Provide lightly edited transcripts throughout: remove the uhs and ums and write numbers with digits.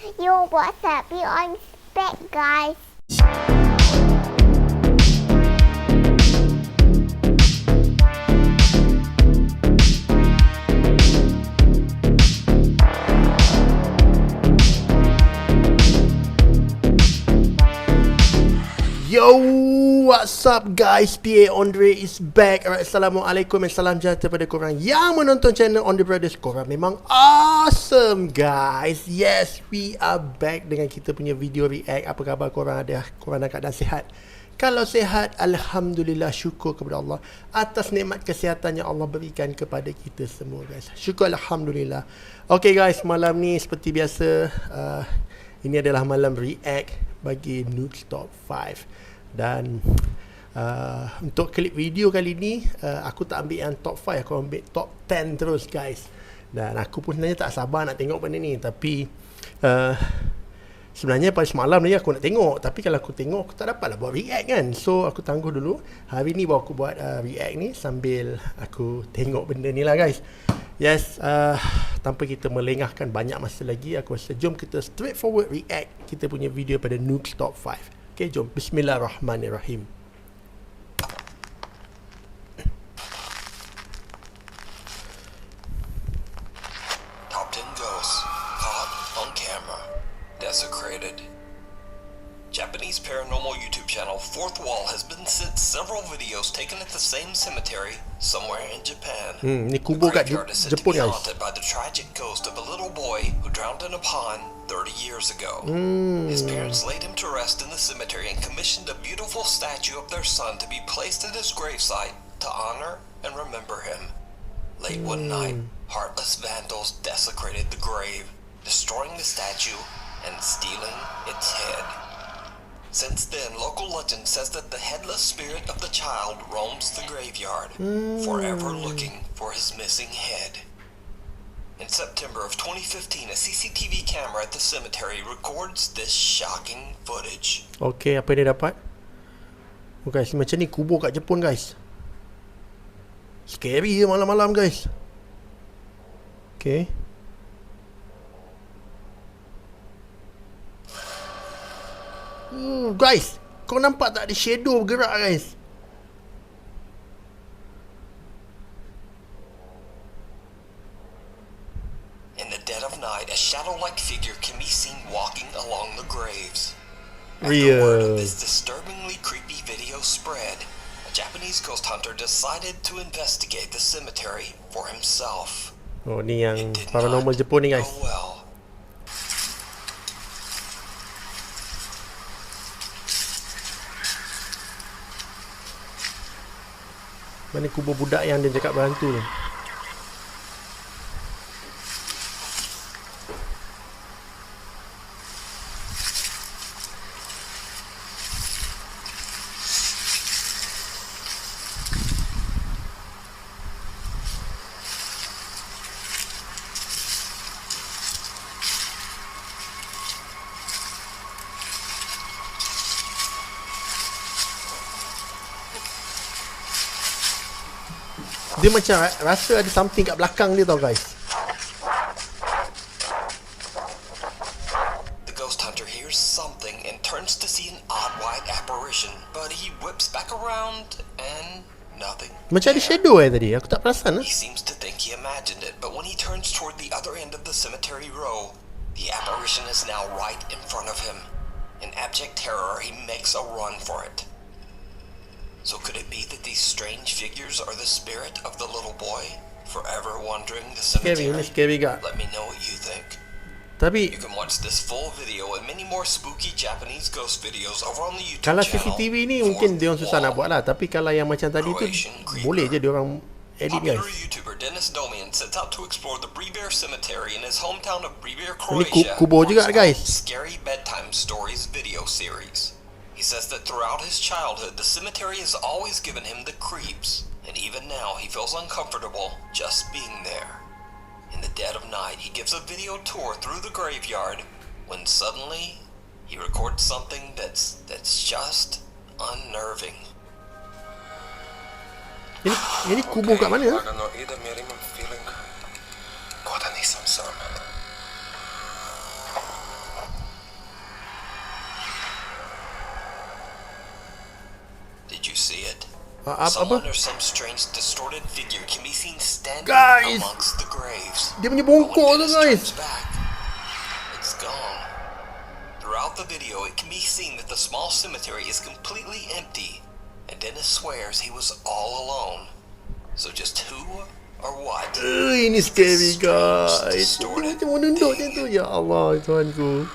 Yo, what's up? You on spec, guys. Yo, what's up guys? PA Andre is back. Alright, Assalamualaikum dan salam sejahtera pada korang yang menonton channel Andre Brothers. Korang memang awesome guys. Yes, we are back dengan kita punya video react. Apa khabar korang? Korang dalam keadaan sihat? Kalau sihat, Alhamdulillah, syukur kepada Allah atas nikmat kesihatan yang Allah berikan kepada kita semua guys. Syukur Alhamdulillah. Okay guys, malam ni seperti biasa, ini adalah malam react bagi Noobs Top 5. Dan untuk klip video kali ni, aku tak ambil yang top 5, aku ambil top 10 terus guys. Dan aku pun sebenarnya tak sabar nak tengok benda ni. Tapi sebenarnya pada semalam ni aku nak tengok, tapi kalau aku tengok aku tak dapatlah buat react kan. So aku tangguh dulu. Hari ni baru aku buat react ni sambil aku tengok benda ni lah guys. Yes, tanpa kita melengahkan banyak masa lagi, aku rasa jom kita straightforward react kita punya video pada Noobs Top 5. Okay, jom. Bismillahirrahmanirrahim. Top 10 ghosts caught on camera. Desecrated. Japanese paranormal YouTube channel Fourth Wall has been sent several videos taken at the same cemetery somewhere in Japan. Ni The kubur kat graveyard is said to Jepun be guys. haunted by the tragic ghost of a little boy who drowned in a pond 30 years ago. His parents laid him to rest in the cemetery and commissioned a beautiful statue of their son to be placed at his gravesite to honor and remember him. Late one night, heartless vandals desecrated the grave, destroying the statue and stealing its head. Since then, local legend says that the headless spirit of the child roams the graveyard, forever looking for his missing head. In September of 2015, a CCTV camera at the cemetery records this shocking footage. Okay, apa dia dapat? Oh guys, macam ni kubur kat Jepun guys. Scary je malam-malam guys. Okay. Guys, kau nampak tak ada shadow bergerak guys? In the dead of night, a shadow-like figure can be seen walking along the graves. As Real. the word of this disturbingly creepy video spread, a Japanese ghost hunter decided to investigate the cemetery for himself. Oh, ni yang It did paranormal not Jepun ni go guys. well. Mana kubur budak yang dia cakap berhantu ni? Dia macam rasa ada something kat belakang dia tau guys. The ghost hunter hears something and turns to see an odd white apparition, but he whips back around and nothing. Macam ada shadow tadi. Aku tak perasan He seems to think he imagined it, but when he turns toward the other end of the cemetery row, the apparition is now right in front of him. In abject terror, he makes a run for it. So could it be that these strange figures are the spirit of the little boy, forever wandering the Scary, cemetery? ni scary gak. Let me know what you think. Tapi You can watch this full video and many more spooky Japanese ghost videos over on the YouTube kalau channel. CCTV ni mungkin dia orang susah nak buat lah. Tapi kalau yang macam tadi tu boleh je dia orang edit Popular guys. YouTuber Dennis Domian sets out to explore the Brebeer Cemetery in his hometown of Brebeer, Ini Croatia. kubur for juga his guys. Scary Bedtime Stories video series. He says that throughout his childhood, the cemetery has always given him the creeps, and even now he feels uncomfortable just being there. In the dead of night, he gives a video tour through the graveyard when suddenly he records something that's just unnerving. Ini kubur kat mana? see it? Apa? Someone or some strange distorted figure can be seen standing Guys! amongst the graves. Dia punya But when bongkok tu Dennis guys. turns back, it's gone. Throughout the video, it can be seen that the small cemetery is completely empty, and Dennis swears he was all alone. So just who or what? Ini scary guys. Dia Distorted macam menunduk macam tu. Ya Allah Tuhanku.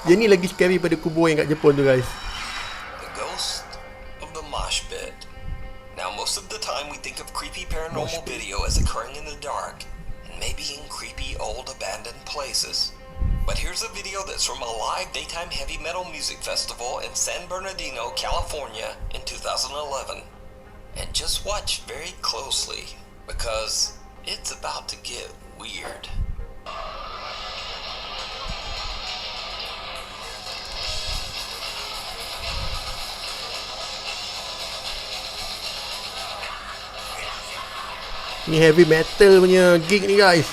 Dia ni lagi scary pada kubur yang kat Jepun tu guys. The ghost of the mosh pit. Now, most of the time we think of creepy paranormal video as occurring in the dark, and maybe in creepy old abandoned places. But here's a video that's from a live daytime heavy metal music festival in San Bernardino, California in 2011. And just watch very closely, because it's about to get weird. Ni heavy metal punya gig ni guys.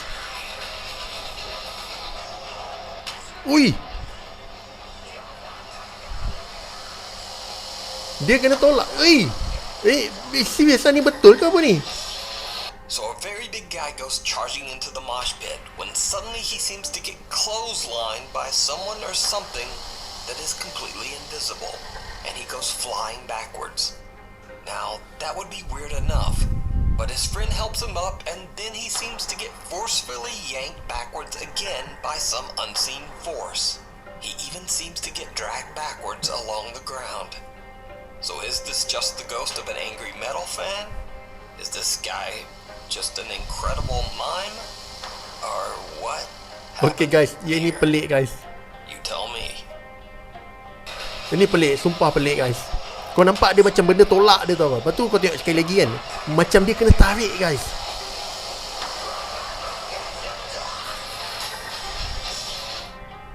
Ui. Dia kena tolak. Serius ni betul ke apa ni? So a very big guy goes charging into the mosh pit when suddenly he seems to get clotheslined by someone or something that is completely invisible, and he goes flying backwards. Now, that would be weird enough, but his friend helps him up, and then he seems to get forcefully yanked backwards again by some unseen force. He even seems to get dragged backwards along the ground. So is this just the ghost of an angry metal fan? Is this guy just an incredible mime? Or what? Okay guys, dia ni pelik guys. You tell me. Ini pelik, sumpah pelik guys. Kau nampak dia macam benda tolak dia tau. Lepas tu kau tengok sekali lagi kan, macam dia kena tarik guys.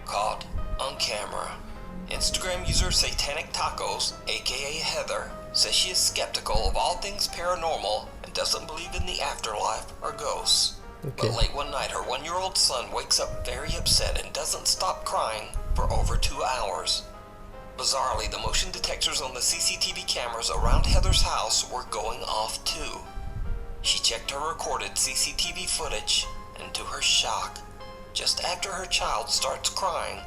Caught on camera. Instagram user Satanic Tacos, aka Heather, says she is skeptical of all things paranormal and doesn't believe in the afterlife or ghosts. Okay. But late one night, her 1-year-old son wakes up very upset and doesn't stop crying for over 2 hours. Bizarrely, the motion detectors on the CCTV cameras around Heather's house were going off too. She checked her recorded CCTV footage, and to her shock, just after her child starts crying,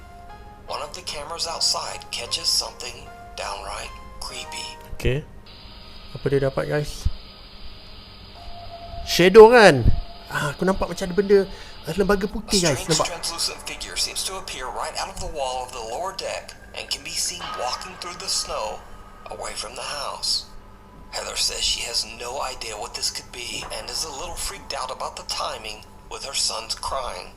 one of the cameras outside catches something downright creepy. Okay. Apa dia dapat guys? Shadow kan? Aku nampak macam ada benda lembaga A putih guys. strange Nampak? translucent figure seems to appear right out of the wall of the lower deck and can be seen walking through the snow away from the house. Heather says she has no idea what this could be and is a little freaked out about the timing with her son's crying.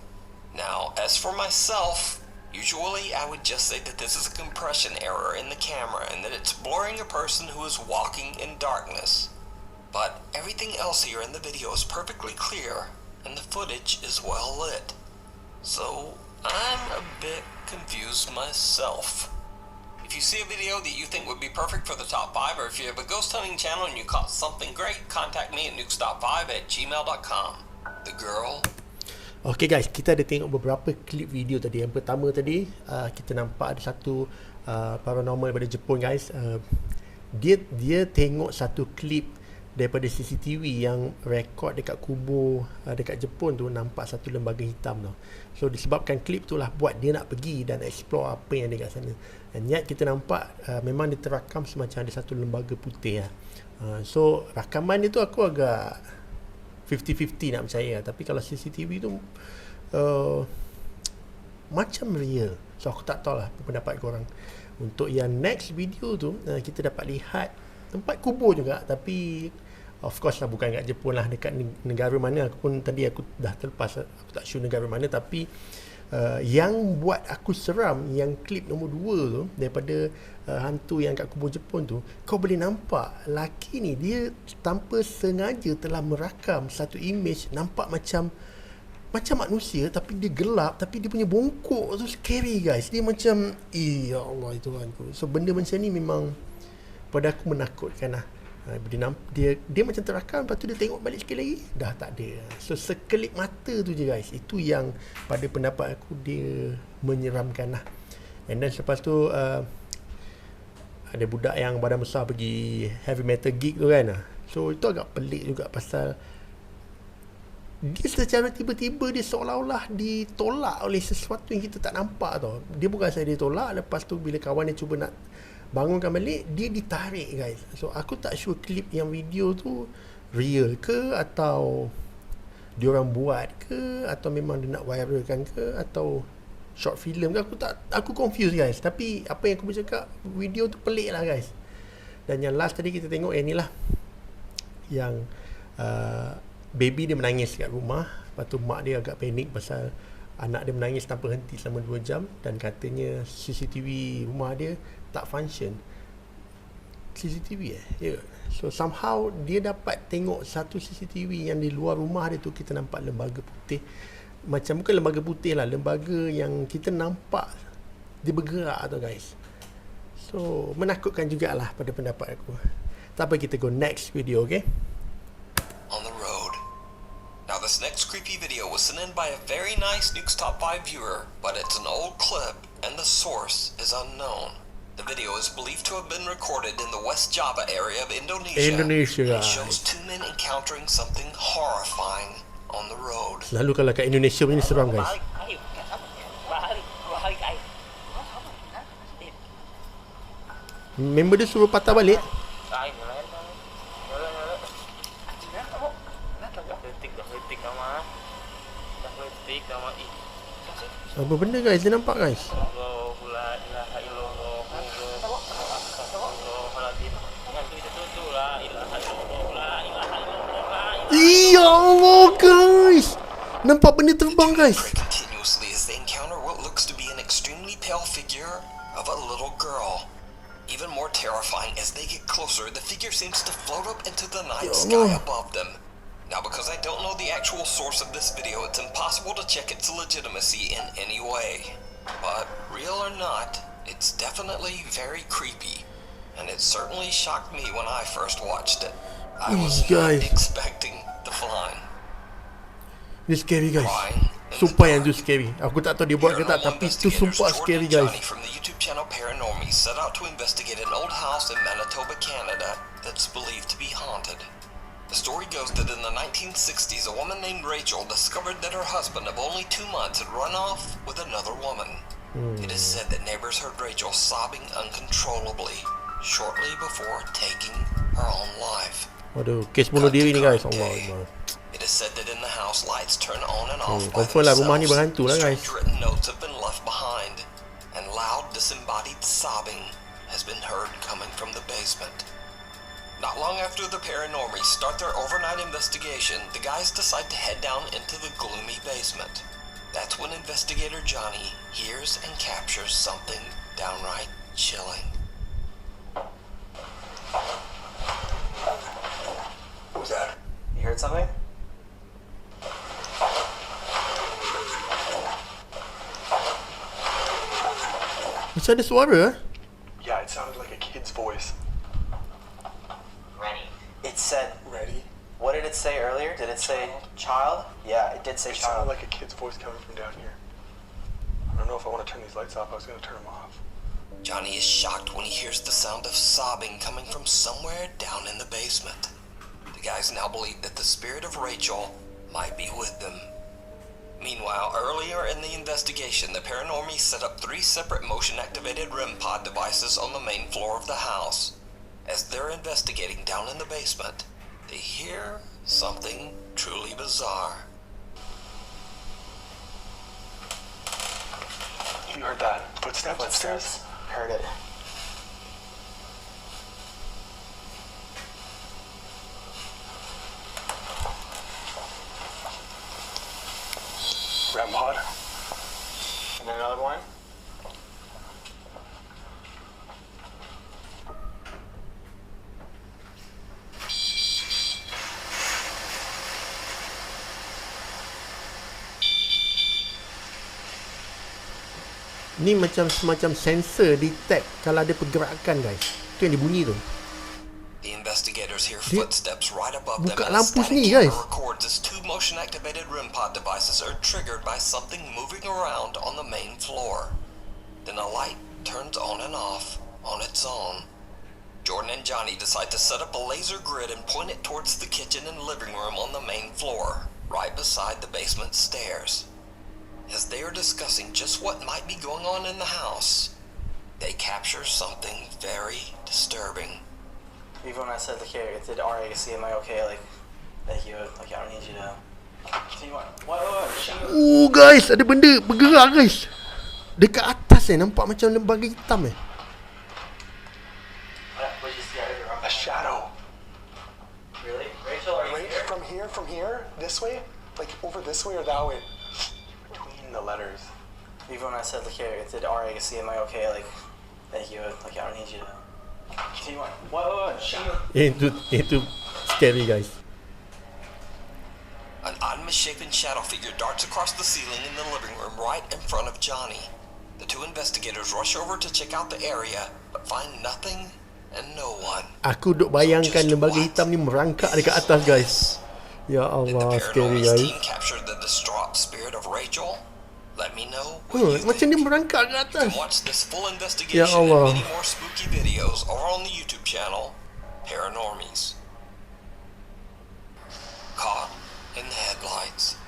Now, as for myself, usually I would just say that this is a compression error in the camera and that it's blurring a person who is walking in darkness. But everything else here in the video is perfectly clear and the footage is well lit. So, I'm a bit confused myself. If you see a video that you think would be perfect for the top 5, or if you have a ghost hunting channel and you caught something great, contact me at nukestop5@gmail.com. The girl. Okay guys, kita ada tengok beberapa klip video tadi. Yang pertama tadi, kita nampak ada satu paranormal daripada Jepun guys. Dia tengok satu klip daripada CCTV yang rekod dekat kubur dekat Jepun tu, nampak satu lembaga hitam tau. So disebabkan klip tu lah buat dia nak pergi dan explore apa yang ada kat sana. Dan yet kita nampak memang dia terakam semacam ada satu lembaga putih lah. So rakaman dia tu aku agak 50-50 nak percaya. Tapi kalau CCTV tu macam real. So aku tak tahu lah apa pendapat korang. Untuk yang next video tu, kita dapat lihat tempat kubur juga, tapi of course lah bukan kat Jepun lah, dekat negara mana. Aku pun tadi aku dah terlepas, aku tak sure negara mana. Tapi yang buat aku seram, yang klip nombor 2 tu, daripada hantu yang kat kubur Jepun tu, kau boleh nampak lelaki ni dia tanpa sengaja telah merakam satu image nampak macam manusia, tapi dia gelap, tapi dia punya bongkok tu scary guys. Dia macam ya Allah itu Tuhanku. So benda macam ni memang pada aku menakutkan lah. Dia macam terakam, lepas tu dia tengok balik sekali lagi dah tak ada. So sekelip mata tu je guys, itu yang pada pendapat aku dia menyeramkan lah. And then selepas tu ada budak yang badan besar pergi heavy metal gig tu kan. So itu agak pelik juga pasal dia secara tiba-tiba dia seolah-olah ditolak oleh sesuatu yang kita tak nampak tau. Dia bukan saja ditolak, lepas tu bila kawan dia cuba nak bangunkan balik, dia ditarik guys. So aku tak sure klip yang video tu real ke, atau diorang buat ke, atau memang dia nak viralkan ke, atau short film ke, aku confused guys. Tapi apa yang aku bercakap, video tu pelik lah guys. Dan yang last tadi kita tengok yang ni lah, yang baby dia menangis kat rumah. Lepas tu mak dia agak panik pasal anak dia menangis tanpa henti selama 2 jam. Dan katanya CCTV rumah dia tak function. CCTV ya. So somehow dia dapat tengok satu CCTV yang di luar rumah dia tu, kita nampak lembaga putih. Macam bukan lembaga putih lah, lembaga yang kita nampak dia bergerak tu guys. So menakutkan jugalah pada pendapat aku. Tak apa, kita go next video, okay? On the road. Now this next creepy video was sent in by a very nice Nuke's Top 5 viewer, but it's an old clip and the source is unknown. The video is believed to have been recorded in the West Java area of Indonesia. And it shows 2 men encountering something horrifying on the road. Lalu kalau kat Indonesia punya seram guys. Member dia suruh patah balik. Apa benda guys, dia nampak guys. Ya Allah guys, nampak benda terbang guys. Continuously as they encounter what looks to be an extremely pale figure of a little girl. Even more terrifying, as they get closer, the figure seems to float up into the night sky above them. Now, because I don't know the actual source of this video, it's impossible to check its legitimacy in any way. But, real or not, it's definitely very creepy. And it certainly shocked me when I first watched it. I was not expecting the find. This scary guys. Sumpah yang tu scary. Aku tak tahu dia buat ke tak, tapi tu sumpah scary guys. From the YouTube channel Paranormy set out to investigate an old house in Manitoba, Canada that's believed to be haunted. The story goes that in the 1960s, a woman named Rachel discovered that her husband of only 2 months had run off with another woman. It is said that neighbors heard Rachel sobbing uncontrollably shortly before taking her own life. Waduh, kes bunuh diri ni guys. Allah. It is said that in the house lights turn on and off by confirm lah rumah ni themselves. berhantu lah guys. Strange written notes have been left behind, and loud disembodied sobbing has been heard coming from the basement. Not long after the Paranormies start their overnight investigation, the guys decide to head down into the gloomy basement. That's when investigator Johnny hears and captures something downright chilling. What was that? You heard something? Macam ada suara Yeah, it sounded like a kid's voice. Ready. It said, Ready? what did it say earlier? Did it say child? Yeah, it did say It sounded child. like a kid's voice coming from down here. I don't know if I want to turn these lights off. I was going to turn them off. Johnny is shocked when he hears the sound of sobbing coming from somewhere down in the basement. The guys now believe that the spirit of Rachel might be with them. Meanwhile, earlier in the investigation, the Paranormies set up 3 separate motion-activated REM pod devices on the main floor of the house. As they're investigating down in the basement, they hear something truly bizarre. You heard that? Footsteps upstairs? Footsteps. Heard it. REM pod? And then another one. ni macam semacam sensor detect kalau ada pergerakan guys. Tu yang dia bunyi tu. The investigators hear Dia footsteps right above them buka and a lampu static sini, camera guys. records as 2 motion-activated REM pod devices are triggered by something moving around on the main floor. Then a light turns on and off on its own, Johnny decide to set up a laser grid and point it towards the kitchen and living room on the main floor, right beside the basement stairs. As they are discussing just what might be going on in the house, they capture something very disturbing. Even when I said, like, here, did RAC, am I okay? Like, thank you. Like, I don't need you to. So you want. What? Guys, ada benda bergerak guys. Dekat atas nampak macam lembaga hitam What did you see? A shadow. Really? Rachel, are you Right here? from here, this way, like over this way or that way. Between the letters. Even when I said, like, here, did RAC, am I okay? Like, thank you. Like, I don't need you to. So you want. What? Itu scary guys. An odd misshapen shadow figure darts across the ceiling in the living room right in front of Johnny. The two investigators rush over to check out the area, but find nothing and no one. Aku duk bayangkan lembaga hitam ni merangkak dekat atas guys. Ya Did the Allah, scary Paranormals guys. team capture the distraught spirit of Rachel? Let me know what you Macam dia think. merangkak ke You atas. can watch this full Ya investigation and Allah. many more spooky videos over on the YouTube channel, Paranormies. Caught in the headlights.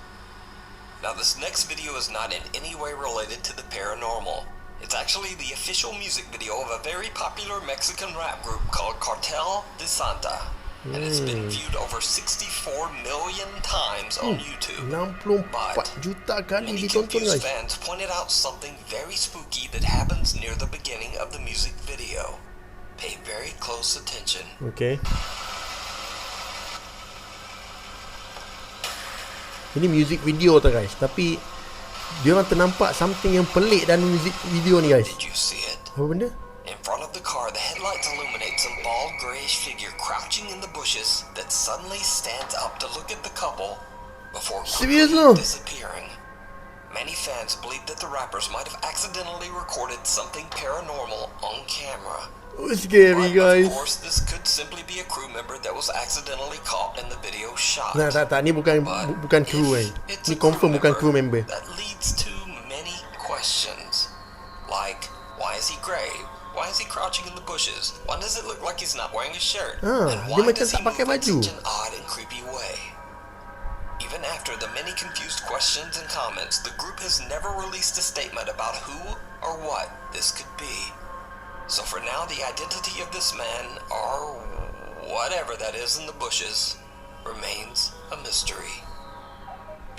Now this next video is not in any way related to the paranormal. It's actually the official music video of a very popular Mexican rap group called Cartel de Santa. And it's been viewed over 64 million times on YouTube. 64 juta kali Many ditonton guys. confused fans pointed out something very spooky that happens near the beginning of the music video. Pay very close attention. Okay. Ini music video tu guys, tapi dia orang ternampak something yang pelik dalam music video ni guys. Did you see it? Apa benda? In front of the car, the headlights illuminate some bald grayish figure crouching in the bushes that suddenly stands up to look at the couple before Serious quickly lo? disappearing. Many fans believe that the rappers might have accidentally recorded something paranormal on camera. Oh, scary But, guys. of course, this could simply be a crew member that was accidentally caught in the video shot. Nah, tak, ni bukan crew If it's Ni a confirm bukan crew member. That leads to many questions. Like, why is he gray? Why is he crouching in the bushes? Why does it look like he's not wearing a shirt? And dia why macam does tak he pakai move in baju. such an odd and creepy way? Even after the many confused questions and comments, the group has never released a statement about who or what this could be. So for now, the identity of this man, or whatever that is in the bushes, remains a mystery.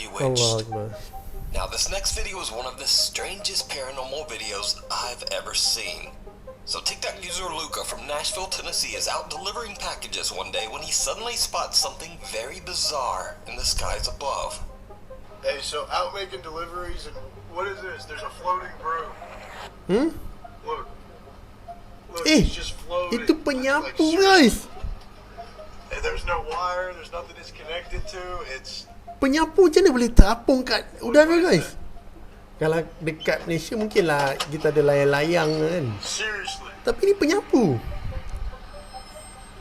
Bewitched. Allah Akbar. Now this next video is one of the strangest paranormal videos I've ever seen. So TikTok user Luca from Nashville, Tennessee is out delivering packages one day when he suddenly spots something very bizarre in the skies above. Hey, so out making deliveries, and what is this? There's a floating broom. Look. Look, it's just floating. Itu penyapu guys. Hey, there's no wire, there's nothing it's connected to. It's Penyapu macam mana boleh terapung kat udara guys? Kalau dekat Malaysia mungkinlah kita ada layang-layang kan. seriously. Tapi ni penyapu.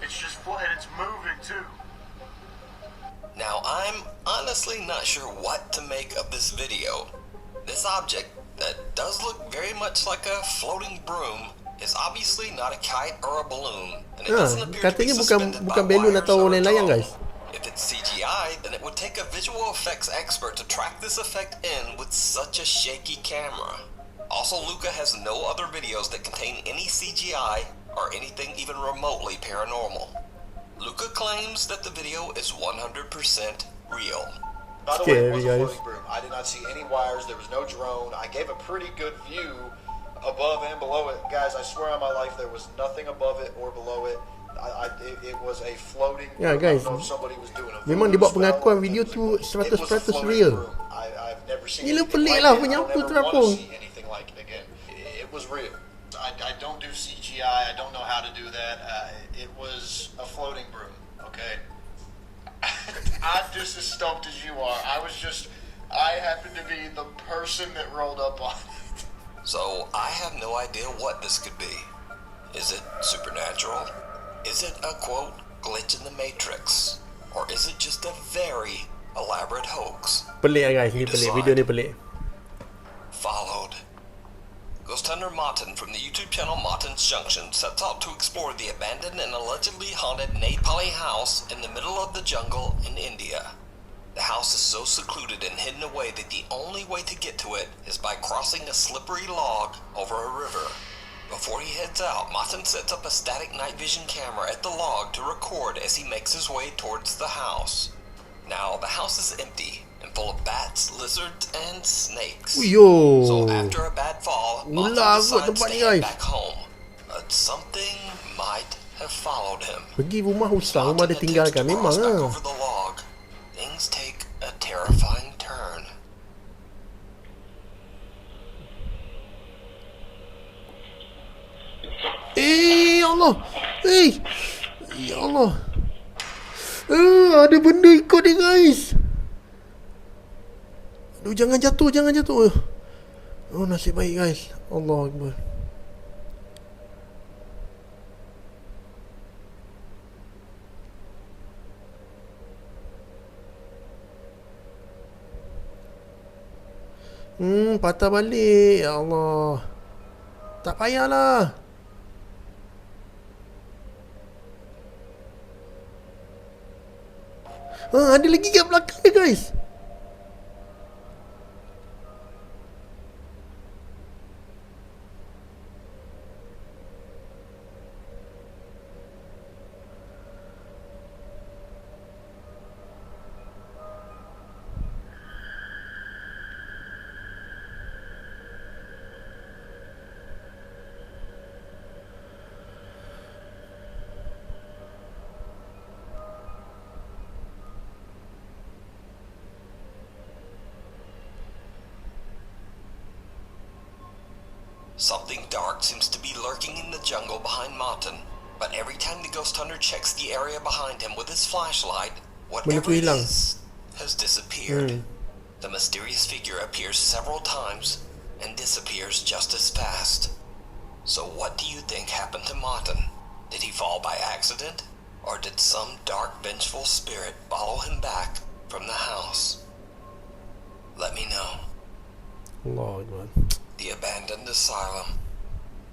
It's just and it's moving too. Now I'm honestly not sure what to make of this video. This object that does look very much like a floating broom is obviously not a kite or a balloon, and it doesn't appear to be katanya suspended bukan by balloon wires atau or a layang-layang tow. guys. If it's CGI, then it would take a visual effects expert to track this effect in with such a shaky camera. Also, Luca has no other videos that contain any CGI or anything even remotely paranormal. Luca claims that the video is 100% real. By the way, it Scary, was a guys. floating broom. I did not see any wires. There was no drone. I gave a pretty good view above and below it. Guys, I swear on my life there was nothing above it or below it. It was a floating Ya broom. guys, I don't know if somebody was doing a memang dia voodoo buat pengakuan spell. video tu It 100% was a floating real. broom. I've never seen Gila anything pelik like lah it. I penyapu don't ever terapung. want to see anything like it again. It was real. I don't do CGI. I don't know how to do that. It was a floating broom. Okay. I'm just as stoked as you are. I happened to be the person that rolled up on it. So I have no idea what this could be. Is it supernatural? Is it a quote glitch in the Matrix? Or is it just a very elaborate hoax? Pelik lah guys, ni pelik. Video ni pelik. Followed. Ghost ghost hunter Martin from the YouTube channel Martin's Junction sets out to explore the abandoned and allegedly haunted Nepali house in the middle of the jungle in India. The house is so secluded and hidden away that the only way to get to it is by crossing a slippery log over a river. Before he heads out, Martin sets up a static night vision camera at the log to record as he makes his way towards the house. Now, the house is empty and full of bats, lizards, and snakes. Yo. So after a bad fall, Martin Ular kot decides tempat to ni, head guys. back home. But something might have followed him. Pergi rumah Usang, rumah dia Martin tinggalkan. attempts to Memang cross back lah. over the log. Things take a terrifying turn. Ya Allah. Ya Allah. Ada benda ikut dia, guys. Aduh, jangan jatuh, jangan jatuh. Oh, nasib baik, guys. Allah Akbar. Patah balik. Ya Allah. Tak payahlah. Ada lagi kat belakang dia, guys. Something dark seems to be lurking in the jungle behind Martin, but every time the ghost hunter checks the area behind him with his flashlight, whatever it is has disappeared. The mysterious figure appears several times and disappears just as fast. So what do you think happened to Martin? Did he fall by accident? Or did some dark, vengeful spirit follow him back from the house? Let me know. Allah Akbar. The abandoned asylum.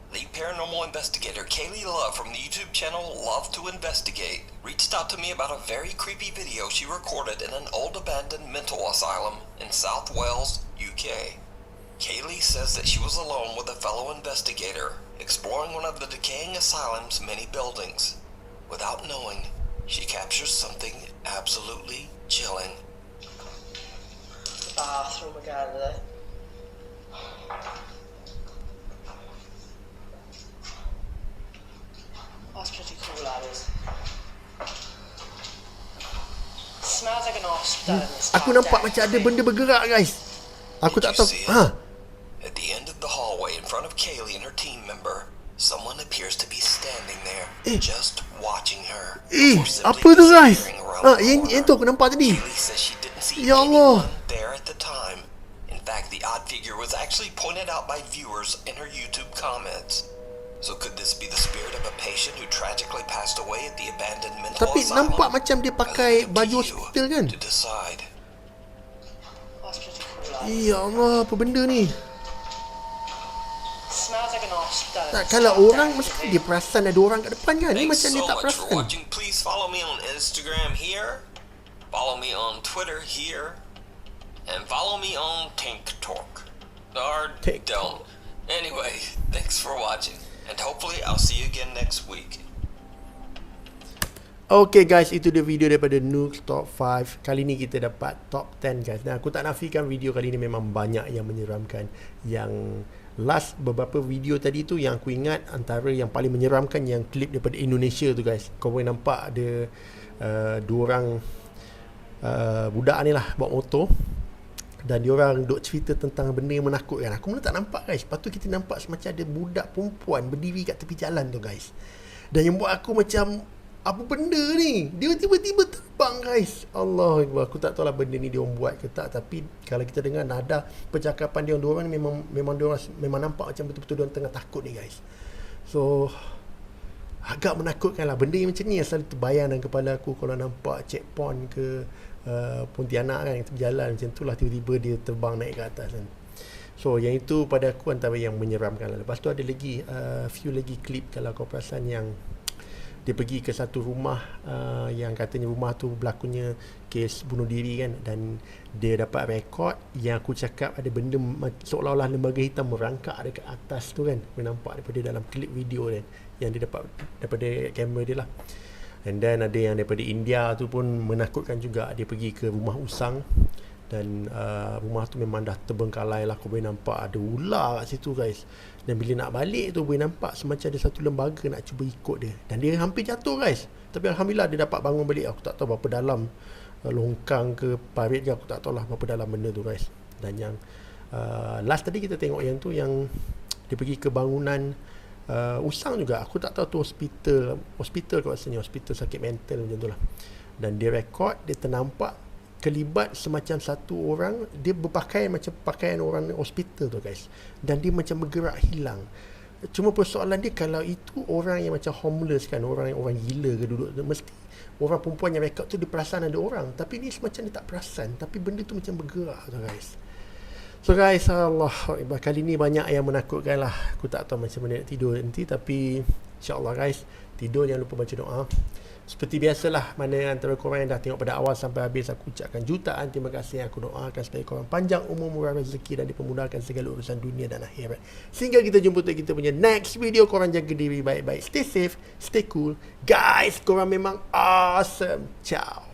The paranormal investigator Kaylee Love from the YouTube channel Love to Investigate reached out to me about a very creepy video she recorded in an old abandoned mental asylum in South Wales, UK. Kaylee says that she was alone with a fellow investigator exploring one of the decaying asylum's many buildings. Without knowing, she captures something absolutely chilling. Bathroom again today. That's pretty cool, that is. Smells like an hospital in this Aku nampak macam ada benda bergerak, guys. Aku tak tahu. At the end of the hallway in front of Kaylee and her team member, someone appears to be standing there, just watching her. before simply Apa tu, guys? disappearing around the Yang tu aku nampak tadi. Kaylee says she didn't see Ya Allah. anyone there at the time. In fact, the odd figure was actually pointed out by viewers in her YouTube comments. So could this be the spirit of a patient who tragically passed away at the abandoned mental Tapi asylum? nampak macam dia pakai Well, it's up to baju you hospital kan? to decide. That's pretty cool, that is. Ya Allah, apa benda ni? Smells like an hospital. Tak, kalau orang mesti dia perasan ada orang kat depan kan? Ni Thanks macam so dia tak much for perasan. watching. Please follow me on Instagram here, follow me on Twitter here, and follow me on TikTok. Or TikTok. don't. Anyway, thanks for watching, and hopefully I'll see you again next week. Okay guys, itu dia video daripada Nooks Top 5. Kali ni kita dapat Top 10 guys. Dan aku tak nafikan video kali ni memang banyak yang menyeramkan. Yang last beberapa video tadi tu yang aku ingat antara yang paling menyeramkan yang klip daripada Indonesia tu guys. Kau boleh nampak ada dua orang budak ni lah bawa motor. Dan diorang duk cerita tentang benda yang menakutkan. Aku mula tak nampak guys. Lepas tu kita nampak macam ada budak perempuan berdiri kat tepi jalan tu guys. Dan yang buat aku macam, apa benda ni? Dia tiba-tiba terbang guys. Allah Akbar. Aku tak tahu lah benda ni dia orang buat ke tak. Tapi kalau kita dengar nada percakapan dia orang ni memang nampak macam betul-betul dia orang tengah takut ni guys. So agak menakutkan lah. Benda yang macam ni yang selalu terbayang dalam kepala aku kalau nampak checkpoint ke Pontianak kan, yang jalan macam tu lah, tiba-tiba dia terbang naik ke atas kan. So yang itu pada aku antara yang menyeramkan lah. Lepas tu ada lagi few lagi klip kalau kau perasan yang dia pergi ke satu rumah yang katanya rumah tu berlakunya kes bunuh diri kan, dan dia dapat rekod yang aku cakap ada benda seolah-olah lembaga hitam merangkak dekat atas tu kan, nampak daripada dalam klip video dia yang dia dapat daripada kamera dia lah. And then ada yang daripada India tu pun menakutkan juga. Dia pergi ke rumah usang dan rumah tu memang dah terbengkalai lah. Kau boleh nampak ada ular kat situ guys. Dan bila nak balik tu boleh nampak semacam ada satu lembaga nak cuba ikut dia. Dan dia hampir jatuh guys. Tapi Alhamdulillah dia dapat bangun balik. Aku tak tahu berapa dalam longkang ke parit ke, aku tak tahu lah berapa dalam benda tu guys. Dan yang last tadi kita tengok yang tu, yang dia pergi ke bangunan usang juga. Aku tak tahu tu hospital kot rasanya, hospital sakit mental macam tu lah. Dan dia rekod, dia ternampak kelibat semacam satu orang, dia berpakaian macam pakaian orang hospital tu guys, dan dia macam bergerak hilang. Cuma persoalan dia, kalau itu orang yang macam homeless kan, orang gila ke duduk, mesti orang perempuan yang rekod tu dia perasan ada orang, tapi ni semacam dia tak perasan, tapi benda tu macam bergerak tu guys. So guys, Allah, kali ni banyak yang menakutkan lah. Aku tak tahu macam mana nak tidur nanti, tapi insyaAllah guys, tidur jangan lupa baca doa. Seperti biasalah, mana antara korang yang dah tengok pada awal sampai habis, aku ucapkan jutaan terima kasih. Aku doakan supaya korang panjang umur, murah rezeki, dan dipermudahkan segala urusan dunia dan akhirat. Sehingga kita jumpa untuk kita punya next video. Korang jaga diri baik-baik, stay safe, stay cool guys. Korang memang awesome. Ciao.